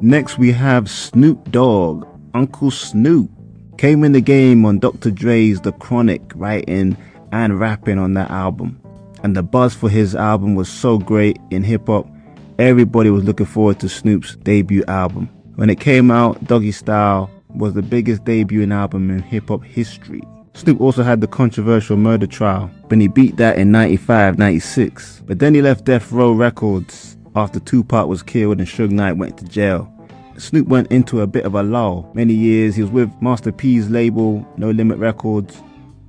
Next we have Snoop Dogg. Uncle Snoop came in the game on Dr. Dre's The Chronic, writing and rapping on that album. And the buzz for his album was so great in hip hop. Everybody was looking forward to Snoop's debut album. When it came out, Doggy Style was the biggest debuting album in hip hop history. Snoop also had the controversial Murder Trial, but he beat that in 95, 96. But then he left Death Row Records after Tupac was killed and Suge Knight went to jail. Snoop went into a bit of a lull. Many years he was with Master P's label, No Limit Records,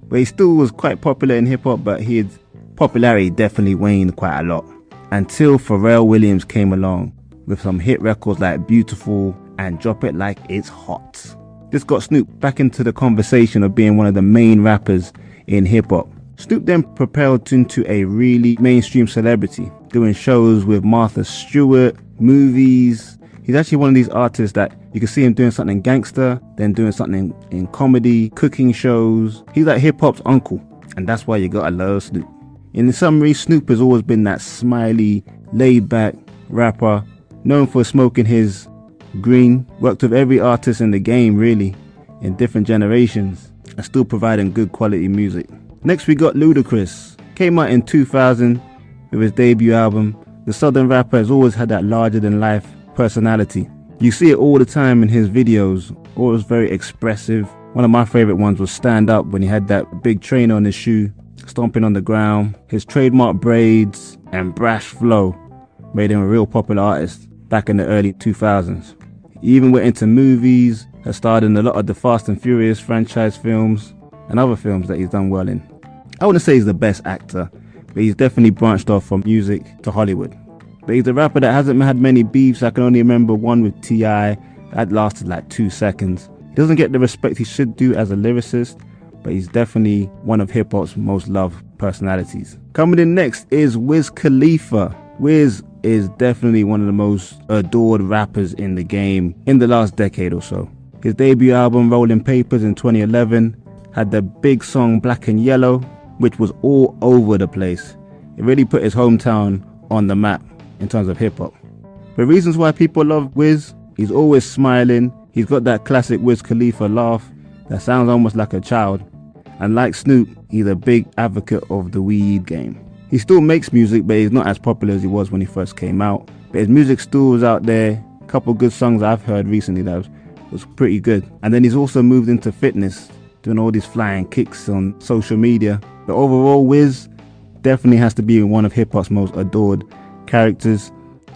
where he still was quite popular in hip hop, but his popularity definitely waned quite a lot. Until Pharrell Williams came along with some hit records like Beautiful and Drop It Like It's Hot. This got Snoop back into the conversation of being one of the main rappers in hip hop. Snoop then propelled into a really mainstream celebrity, doing shows with Martha Stewart, movies. He's actually one of these artists that you can see him doing something gangster, then doing something in comedy, cooking shows. He's like hip hop's uncle, and that's why you gotta love Snoop. In summary, Snoop has always been that smiley, laid-back rapper, known for smoking his green, worked with every artist in the game really, in different generations, and still providing good quality music. Next we got Ludacris. Came out in 2000 with his debut album. The Southern rapper has always had that larger-than-life personality. You see it all the time in his videos, always very expressive. One of my favorite ones was Stand Up, when he had that big trainer on his shoe, stomping on the ground. His trademark braids and brash flow made him a real popular artist back in the early 2000s. He even went into movies, has starred in a lot of the Fast and Furious franchise films and other films that he's done well in. I wouldn't say he's the best actor, but he's definitely branched off from music to Hollywood. But he's a rapper that hasn't had many beefs. I can only remember one with T.I. that lasted like 2 seconds. He doesn't get the respect he should do as a lyricist, but he's definitely one of hip hop's most loved personalities. Coming in next is Wiz Khalifa. Wiz is definitely one of the most adored rappers in the game in the last decade or so. His debut album Rolling Papers in 2011 had the big song Black and Yellow, which was all over the place. It really put his hometown on the map in terms of hip hop. The reasons why people love Wiz: he's always smiling, he's got that classic Wiz Khalifa laugh that sounds almost like a child, and like Snoop, he's a big advocate of the weed game. He still makes music, but he's not as popular as he was when he first came out, but his music still is out there. A couple good songs I've heard recently that was pretty good. And then he's also moved into fitness, doing all these flying kicks on social media. But overall, Wiz definitely has to be one of hip hop's most adored characters.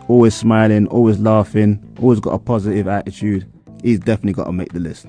Always smiling, always laughing, always got a positive attitude. He's definitely got to make the list.